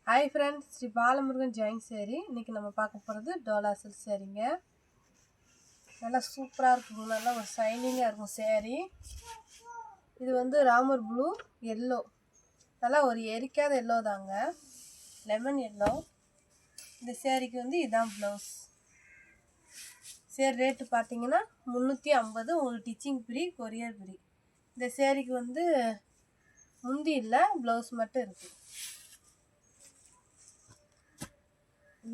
Hi friends, Sri Balamurugan join சேரீ. இன்றைக்கி நம்ம பார்க்க போகிறது டோலா சில்க் சேரீங்க. நல்லா சூப்பராக இருக்குங்க, நல்லா ஒரு ஷைனிங்காக இருக்கும் சேரீ. இது வந்து ராமர் ப்ளூ எல்லோ, நல்லா ஒரு எரிக்காத எல்லோ தாங்க, லெமன் எல்லோ. இந்த சேரீக்கு வந்து இதான் ப்ளவுஸ். சேரீ ரேட்டு பார்த்தீங்கன்னா 350. உங்களுக்கு டிச்சிங் ஃப்ரீ, கொரியர் ஃப்ரீ. இந்த சேரீக்கு வந்து முந்தி இல்லை, ப்ளவுஸ் மட்டும் இருக்குது.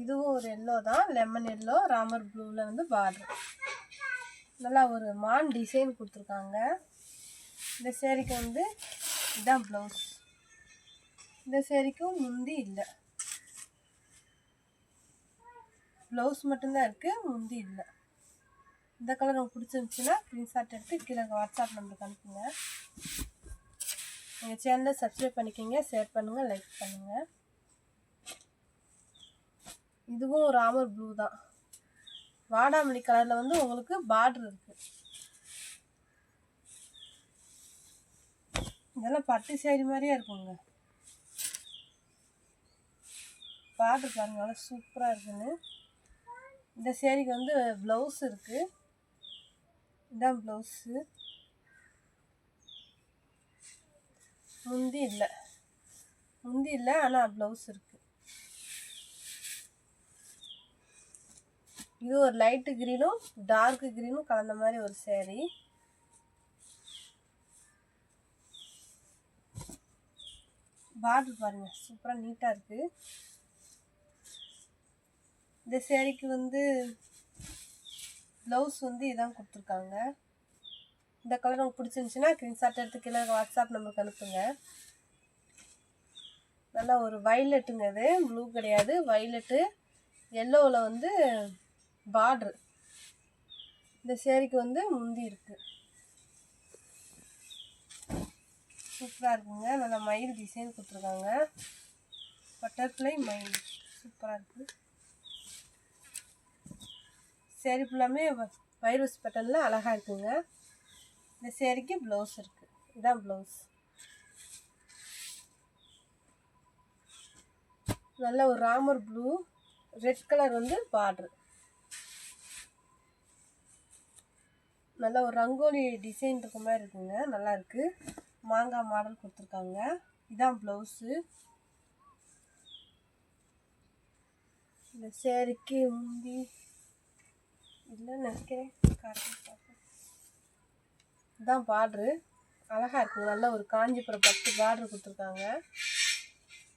இதுவும் ஒரு எல்லோ தான், லெமன் எல்லோ, ராமர் ப்ளூவில் வந்து பார்டர். நல்லா ஒரு மான் டிசைன் கொடுத்துருக்காங்க. இந்த சேரீக்கு வந்து இதுதான் ப்ளவுஸ். இந்த சேரீக்கும் முந்தி இல்லை, ப்ளவுஸ் மட்டும்தான் இருக்குது, முந்தி இல்லை. இந்த கலர் உங்களுக்கு பிடிச்சிருந்துச்சுன்னா ஸ்க்ரீன்ஷாட் எடுத்து கீழே வாட்ஸ்அப் நம்பருக்கு அனுப்புங்க. எங்கள் சேனலை சப்ஸ்கிரைப் பண்ணிக்கோங்க, ஷேர் பண்ணுங்கள், லைக் பண்ணுங்கள். இதுவும் ராமர் ப்ளூ தான், வாடாமல்லி கலரில் வந்து உங்களுக்கு பார்டர் இருக்குது. இதெல்லாம் பட்டு சேரீ மாதிரியே இருக்குங்க. பார்டர் பாருங்க, நல்லா சூப்பராக இருக்குன்னு. இந்த சேரீக்கு வந்து ப்ளவுஸ் இருக்குது. இதான் ப்ளவுஸு. முந்தி இல்லை, ஆனால் ப்ளவுஸ் இருக்குது. இது ஒரு லைட்டு க்ரீனும் டார்க்கு க்ரீனும் கலந்த மாதிரி ஒரு சேரீ. பார்டர் பாருங்கள், சூப்பராக நீட்டாக இருக்குது. இந்த சேரீக்கு வந்து ப்ளவுஸ் வந்து இதான் கொடுத்துருக்காங்க. இந்த கலர் உங்களுக்கு பிடிச்சிருந்துச்சின்னா ஸ்க்ரீன்ஷாட் எடுத்து கீழே வாட்ஸ்அப் நம்பருக்கு அனுப்புங்க. நல்லா ஒரு வைலட்டுங்க, இது ப்ளூ கிடையாது, வைலட்டு எல்லோவில் வந்து பார்டர். இந்த சேரீக்கு வந்து முந்தி இருக்குது. சூப்பராக இருக்குங்க, நல்லா மயில் டிசைன் கொடுத்துருக்காங்க, பட்டர்ஃப்ளை மயில், சூப்பராக இருக்குது. சேரீ ஃபுல்லாமே வைரஸ் பட்டனில் அழகாக இருக்குங்க. இந்த சேரீக்கு ப்ளவுஸ் இருக்குது. இதுதான் ப்ளவுஸ். நல்ல ஒரு ராமர் ப்ளூ, ரெட் கலர் வந்து பார்டர். நல்ல ஒரு ரங்கோலி டிசைன் இருக்க மாதிரி இருக்குங்க, நல்லா இருக்குது. மாங்காய் மாடல் கொடுத்துருக்காங்க. இதான் ப்ளவுஸு. இந்த சேரீக்கு முந்தி இல்லைன்னு நினைக்கிறேன், இதான் பார்டரு, அழகாக இருக்குங்க. நல்ல ஒரு காஞ்சிபுரம் பட்டு பார்டர் கொடுத்துருக்காங்க.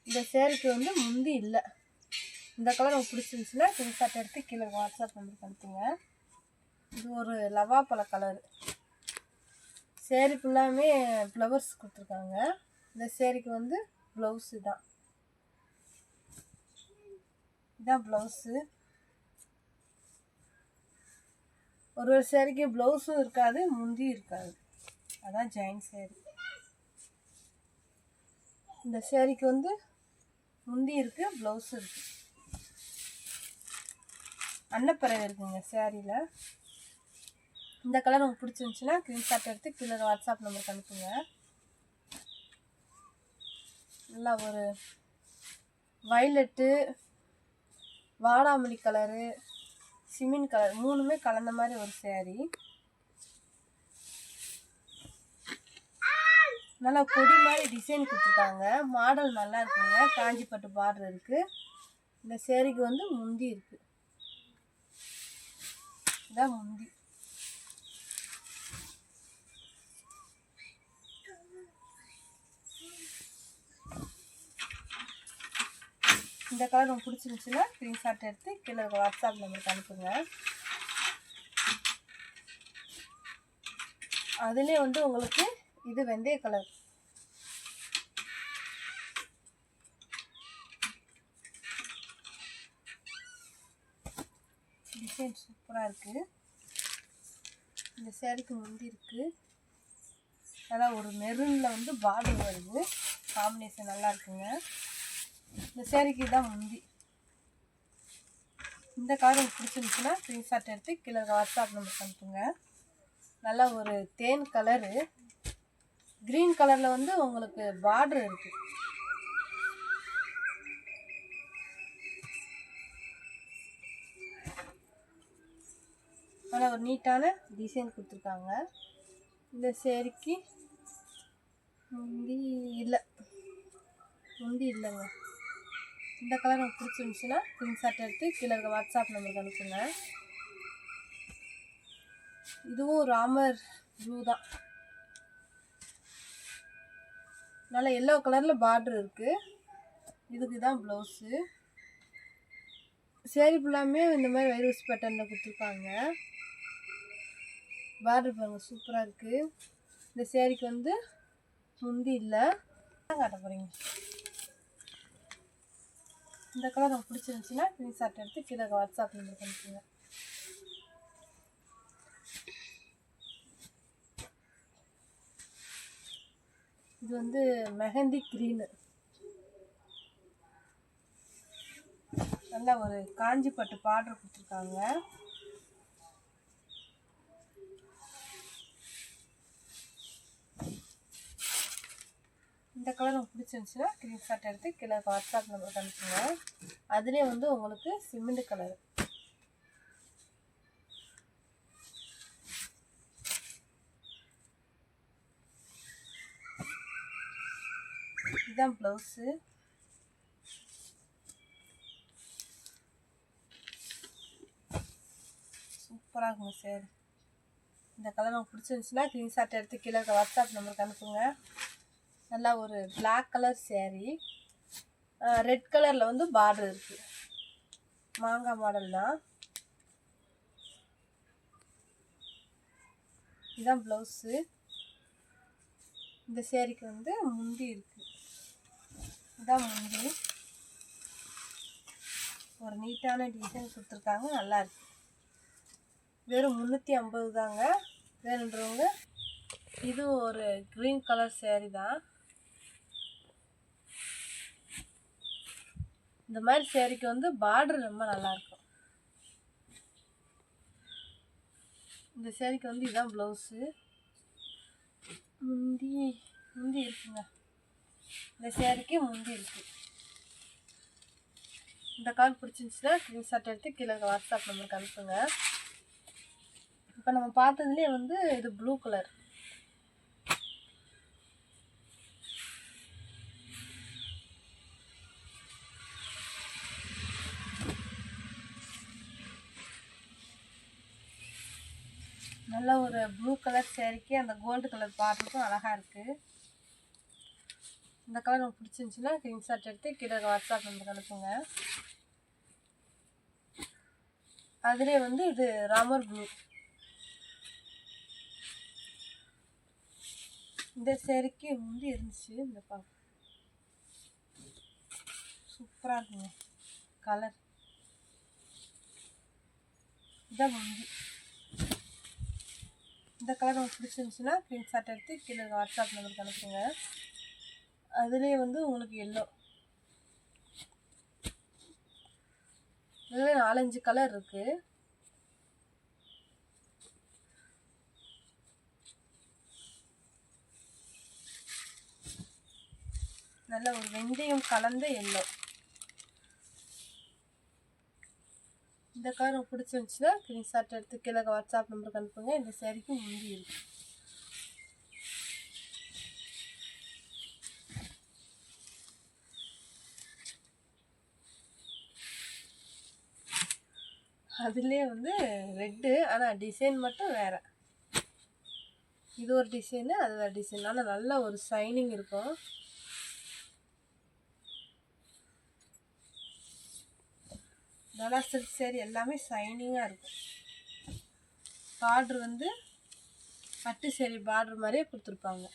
இந்த சேரீக்கு வந்து முந்தி இல்லை. இந்த கலர் உங்களுக்கு பிடிச்சிருந்துச்சுன்னா ஸ்க்ரீன்ஷாட் எடுத்து கீழே வாட்ஸ்அப் நம்பருக்கு அனுப்புங்க. இது ஒரு லவாப்பழ கலர். சேரீ ஃபுல்லாமே ஃப்ளவர்ஸ் கொடுத்துருக்காங்க. இந்த சேரீக்கு வந்து ப்ளவுஸு தான், இதான் ப்ளவுஸு. ஒரு சேரீக்கு ப்ளவுஸும் இருக்காது, முந்தியும் இருக்காது, அதான் ஜாயின் சேரீ. இந்த சேரீக்கு வந்து முந்தி இருக்குது, ப்ளவுஸ் இருக்குது. அன்னப்பறவை இருக்குங்க சேரீயில். இந்த கலர் உங்களுக்கு பிடிச்சிருந்துச்சுன்னா ஸ்க்ரீன்ஷாட் எடுத்து கீழே வாட்ஸ்அப் நம்பருக்கு அனுப்புங்க. நல்லா ஒரு வைலட்டு, வாடாமல்லி கலரு, சிமெண்ட் கலர், மூணுமே கலந்த மாதிரி ஒரு சேரீ. நல்லா கொடி மாதிரி டிசைன் கொடுத்துருக்காங்க, மாடல் நல்லா இருக்குங்க. காஞ்சிப்பட்டு பார்டர் இருக்குது. இந்த சேரீக்கு வந்து முந்தி இருக்குது, இதான் முந்தி. இந்த கலர் உங்களுக்கு பிடிச்சிருந்துச்சுன்னா ஸ்க்ரீன்ஷாட் எடுத்து கீழே வாட்ஸ்அப் நம்பருக்கு அனுப்புங்க. அதுலேயே வந்து உங்களுக்கு இது வெந்தய கலர், டிசைன் சூப்பராக இருக்குது. இந்த சேரீக்கு முந்தி இருக்குது. நல்லா ஒரு மெரூனில் வந்து பார்டர் வருது, காம்பினேஷன் நல்லா இருக்குங்க. இந்த சேரீக்கு தான் முந்தி. இந்த கலர் உங்களுக்கு பிடிச்சிருந்துச்சுன்னா ஸ்க்ரீன்ஷாட் எடுத்து கீழே வாட்ஸ்அப் நம்பருக்கு அனுப்புங்க. நல்லா ஒரு தேன் கலரு, க்ரீன் கலரில் வந்து உங்களுக்கு பார்டர் இருக்குது. நல்லா ஒரு நீட்டான டிசைன் கொடுத்துருக்காங்க. இந்த சேரீக்கு முந்தி இல்லைங்க. இந்த கலர் உங்களுக்கு பிடிச்சிருந்துச்சுன்னா ஸ்க்ரீன்ஷாட் எடுத்து கீழே இருக்க வாட்ஸ்அப் நம்பருக்கு அனுப்புங்க. இதுவும் ராமர் ப்ளூ தான். நல்ல எல்லோ கலரில் பார்டர் இருக்குது. இதுக்கு தான் ப்ளவுஸு. சேரீ ஃபுல்லாமே இந்த மாதிரி வைரஸ் பேட்டர்னில் கொடுத்துருக்காங்க. பார்டர் பாருங்கள், சூப்பராக இருக்குது. இந்த சேரீக்கு வந்து முந்தி இல்லை. காட்ட போகிறீங்க. இந்த கலர் உங்களுக்கு பிடிச்சிருந்துச்சுன்னா ஸ்க்ரீன்ஷாட் எடுத்து கீழே வாட்ஸ்அப் நம்பருக்கு அனுப்புங்க. இது வந்து மெஹந்தி க்ரீனு. நல்லா ஒரு காஞ்சி பட்டு பார்டர் கொடுத்துருக்காங்க. இந்த கலர் உங்களுக்கு பிடிச்சிருந்துச்சுன்னா ஸ்க்ரீன்ஷாட் எடுத்து கீழே வாட்ஸ்அப் நம்பருக்கு அனுப்புங்க. அதுலேயே வந்து உங்களுக்கு சிமெண்ட் கலர். இதுதான் ப்ளவுஸு. சூப்பராக இருக்குங்க சார். இந்த கலர் உங்களுக்கு பிடிச்சிருந்துச்சுன்னா ஸ்க்ரீன்ஷாட் எடுத்து கீழே வாட்ஸ்அப் நம்பருக்கு அனுப்புங்க. நல்லா ஒரு பிளாக் கலர் சேரீ, ரெட் கலரில் வந்து பார்டர் இருக்குது. மாங்காய் மாடல் தான். இதுதான் ப்ளவுஸு. இந்த சேரீக்கு வந்து முந்தி இருக்குது. இதுதான் முந்தி. ஒரு நீட்டான டிசைன் கொடுத்துருக்காங்க, நல்லா இருக்கு. வெறும் 350 தாங்க. வேணுன்றவங்க. இது ஒரு க்ரீன் கலர் சேரீ தான். இந்த மாதிரி சேரீக்கு வந்து பார்டர் ரொம்ப நல்லாயிருக்கும். இந்த சேரீக்கு வந்து இதுதான் ப்ளவுஸு. முந்தி இருக்குங்க. இந்த சேரீக்கு முந்தி இருக்குது. இந்த கலர் பிடிச்சிருந்துச்சுன்னா ஸ்க்ரீன்ஷாட் எடுத்து கீழே வாட்ஸ்அப் நம்பருக்கு அனுப்புங்க. இப்போ நம்ம பார்த்ததுலேயே வந்து இது ப்ளூ கலர். நல்ல ஒரு ப்ளூ கலர் சேரீக்கு அந்த கோல்டு கலர் பார்டருக்கும் அழகாக இருக்குது. இந்த கலர் உங்களுக்கு பிடிச்சிருந்துச்சுன்னா ஸ்க்ரீன்ஷாட் எடுத்து கீழே வாட்ஸ்அப் நம்பருக்கு அனுப்புங்க. அதுலேயே வந்து இது ராமர் ப்ளூ. இந்த சேரீக்கு முந்தி இருந்துச்சு. இந்த சூப்பராக இருக்குங்க கலர். இதான் முந்தி. இந்த கலர் உங்களுக்கு பிடிச்சிருந்துச்சுன்னா ஸ்க்ரீன்ஷாட் எடுத்து கீழே வாட்ஸ்அப் நம்பருக்கு அனுப்புங்க. அதுலேயே வந்து உங்களுக்கு எல்லோ. இதில் 4-5 கலர் இருக்குது. நல்ல ஒரு வெந்தயம் கலந்த எல்லோ. இந்த கலர் உங்களுக்கு பிடிச்சிருந்துச்சுன்னா ஸ்க்ரீன்ஷாட் எடுத்து கீழே வாட்ஸ்அப் நம்பருக்கு அனுப்புங்க. இந்த சேரீக்கு முந்தி இருக்கு. அதுலேயே வந்து ரெட்டு, ஆனால் டிசைன் மட்டும் வேறு. இது ஒரு டிசைனு, அது வேறு டிசைன். ஆனால் நல்ல ஒரு ஷைனிங் இருக்கும். நல்லா சில்க் சேரீ எல்லாமே ஷைனிங்காக இருக்கும். பார்டர் வந்து பட்டு சேரீ பார்டர் மாதிரியே கொடுத்துருப்பாங்க.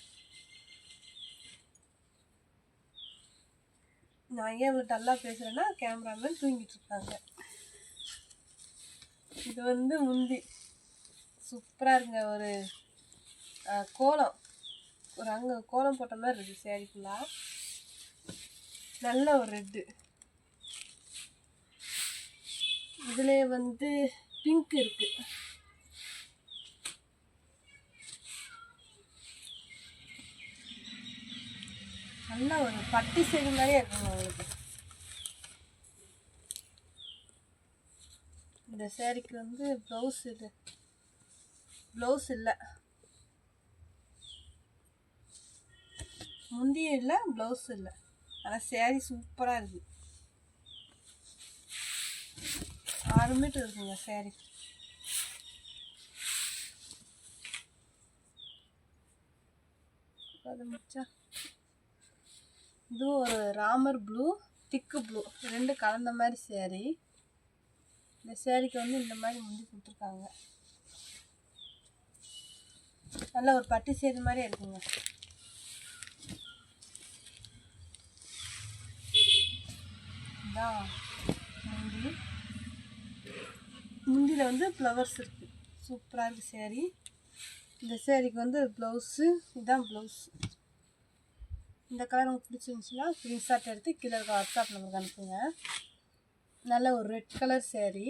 நான் ஏன் இவ்வளோ நல்லா பேசுகிறேன்னா கேமராமேன் தூங்கிட்டு இருக்காங்க. இது வந்து முந்தி சூப்பராக இருங்க. ஒரு கோலம், ஒரு அங்கே கோலம் போட்ட மாதிரி இருக்குது சேரீ ஃபுல்லாக. நல்ல ஒரு ரெட்டு. இதுலேயே வந்து பிங்க் இருக்குது. நல்ல ஒரு பட்டு சேரீ மாதிரியே இருக்குங்க உங்களுக்கு. இந்த சேரீக்கு வந்து ப்ளவுஸ் இது ப்ளவுஸ் இல்லை, முந்தியும் இல்லை, ப்ளவுஸ் இல்லை. ஆனால் சேரீ சூப்பராக இருக்குது. 6 மீட்டர் இருக்குங்க சேரீ. அது முடிச்சா இதுவும் ஒரு ராமர் ப்ளூ, திக்கு ப்ளூ, 2 கலந்த மாதிரி சேரீ. இந்த சேரீக்கு வந்து இந்த மாதிரி முந்தி கொடுத்துருக்காங்க. நல்ல ஒரு பட்டு சேரீ மாதிரியே இருக்குங்க. இதான் முந்தி. முந்தியில் வந்து ஃப்ளவர்ஸ் இருக்குது. சூப்பராக இருக்குது சேரீ. இந்த சேரீக்கு வந்து ப்ளவுஸு, இதுதான் ப்ளவுஸ். இந்த கலர் உங்களுக்கு பிடிச்சிருந்துச்சுன்னா ஸ்க்ரீன்ஷாட் எடுத்து கீழே இருக்க வாட்ஸ்அப் நம்பருக்கு அனுப்புங்க. நல்ல ஒரு ரெட் கலர் சேரீ.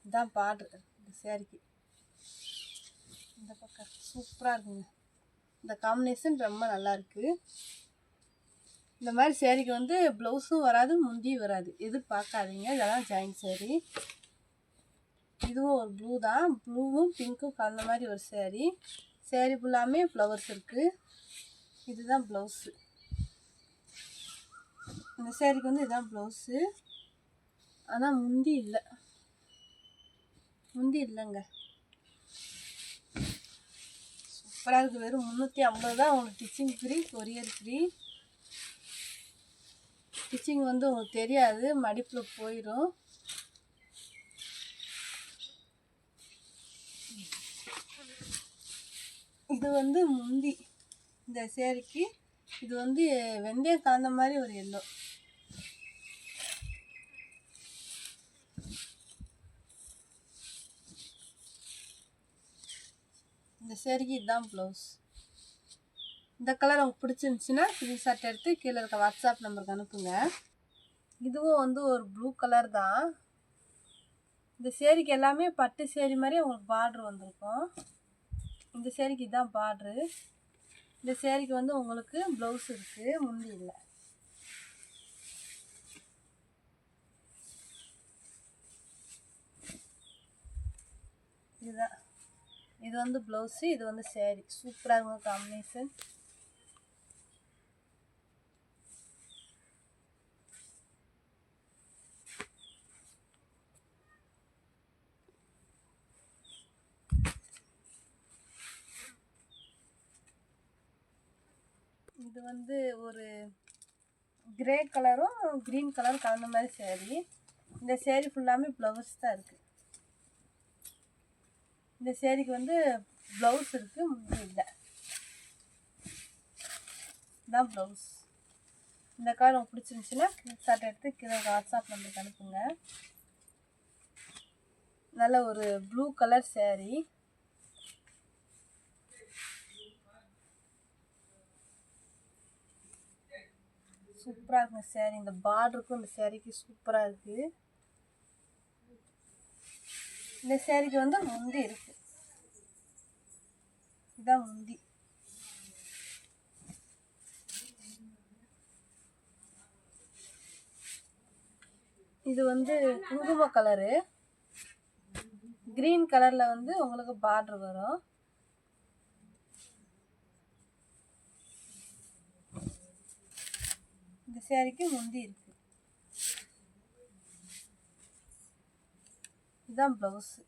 இதுதான் பார்டர் இந்த சேரீக்கு. இந்த பக்கம் சூப்பராக இருக்குங்க. இந்த காம்பினேஷன் ரொம்ப நல்லா இருக்குது. இந்த மாதிரி சேரீக்கு வந்து ப்ளவுஸும் வராது, முந்தியும் வராது, எதிர்பார்க்காதீங்க. இதெல்லாம் ஜாயின் சேரீ. இதுவும் ஒரு ப்ளூ தான், ப்ளூவும் பிங்க்கும் கலந்த மாதிரி ஒரு சேரீ. சேரீ ஃபுல்லாமே ஃப்ளவர்ஸ் இருக்குது. இதுதான் ப்ளவுஸு. இந்த சேரீக்கு வந்து இதுதான் ப்ளவுஸு. ஆனால் முந்தி இல்லை, முந்தி இல்லைங்க. சூப்பராக இருக்குது. வெறும் 350 தான். உங்களுக்கு stitching free, courier free. Stitching வந்து உங்களுக்கு தெரியாது, மடிப்பில் போயிடும். இது வந்து முந்தி இந்த சேரீக்கு. இது வந்து வெந்தயம் கலந்த மாதிரி ஒரு எல்லோ. இந்த சேரீக்கு இதுதான் ப்ளவுஸ். இந்த கலர் உங்களுக்கு பிடிச்சிருந்துச்சின்னா ஸ்க்ரீன்ஷாட் எடுத்து கீழே இருக்க வாட்ஸ்அப் நம்பருக்கு அனுப்புங்க. இதுவும் வந்து ஒரு ப்ளூ கலர் தான். இந்த சேரீக்கு எல்லாமே பட்டு சேரீ மாதிரி உங்களுக்கு பார்ட்ரு வந்திருக்கும். இந்த சேரீக்கு இதுதான் பார்ட்ரு. இந்த சேரீக்கு வந்து உங்களுக்கு ப்ளவுஸ் இருக்குது, முந்தி இல்லை. இதுதான், இது வந்து ப்ளவுஸு, இது வந்து சேரீ. சூப்பராக இருக்கும் காம்பினேஷன். இது வந்து ஒரு கிரே கலரும் க்ரீன் கலரும் கலந்த மாதிரி சேரீ. இந்த சேரீ ஃபுல்லாமே ப்ளவுஸ் தான் இருக்குது. இந்த சேரீக்கு வந்து ப்ளவுஸ் இருக்குது, முந்தி இல்லை. இதுதான் ப்ளவுஸ். இந்த கலர் உங்களுக்கு பிடிச்சிருந்துச்சின்னா ஸ்க்ரீன்ஷாட் எடுத்து கீழே வாட்ஸ்அப் நம்பருக்கு அனுப்புங்க. நல்ல ஒரு ப்ளூ கலர் சேரீ. சூப்பராக இருக்குங்க சேரீ. இந்த பார்டருக்கும் இந்த சேரீக்கு சூப்பராக இருக்குது. இந்த சேரீக்கு வந்து முந்தி இருக்குது. இதுதான் முந்தி. இது வந்து குங்கும கலரு. க்ரீன் கலரில் வந்து உங்களுக்கு பார்டர் வரும். இந்த சேரீக்கு முந்தி இருக்குது. இதுதான் ப்ளவுஸு.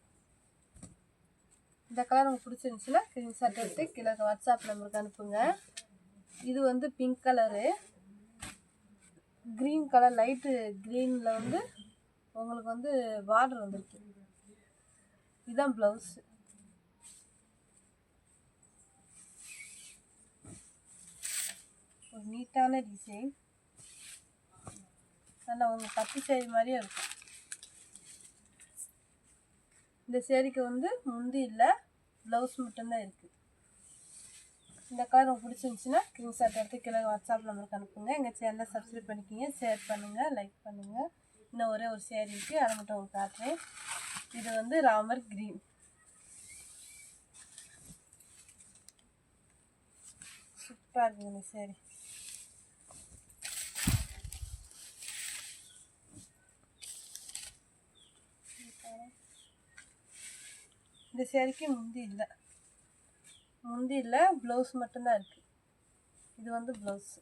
இந்த கலர் உங்களுக்கு பிடிச்சிருந்துச்சுன்னா ஸ்க்ரீன்ஷாட் எடுத்து கீழே வாட்ஸ்அப் நம்பருக்கு அனுப்புங்க. இது வந்து pink colour. Green colour, light க்ரீனில் வந்து உங்களுக்கு வந்து பார்டர் வந்துருக்கு. இதுதான் ப்ளவுஸு. ஒரு நீட்டான டிசைன். நல்லா உங்களுக்கு பட்டு சேரீ மாதிரியே இருக்கும். இந்த சேரீக்கு வந்து முந்தி இல்லை, ப்ளவுஸ் மட்டும்தான் இருக்குது. இந்த கலர் உங்களுக்கு பிடிச்சிருந்துச்சின்னா ஸ்க்ரீன்ஷாட் எடுத்து கீழே வாட்ஸ்அப் நம்பருக்கு அனுப்புங்க. எங்கள் சேனலை சப்ஸ்கிரைப் பண்ணிக்கிங்க, ஷேர் பண்ணுங்கள், லைக் பண்ணுங்கள். இன்னும் ஒரே ஒரு சேரீ இருக்குது, அதை மட்டும் உங்களுக்கு காட்டுறேன். இது வந்து ராமர் க்ரீன். சூப்பராக இருக்குங்க இந்த சேரீ. இந்த சேரீக்கு முந்தி இல்லை, ப்ளவுஸ் மட்டும்தான் இருக்குது. இது வந்து ப்ளவுஸு.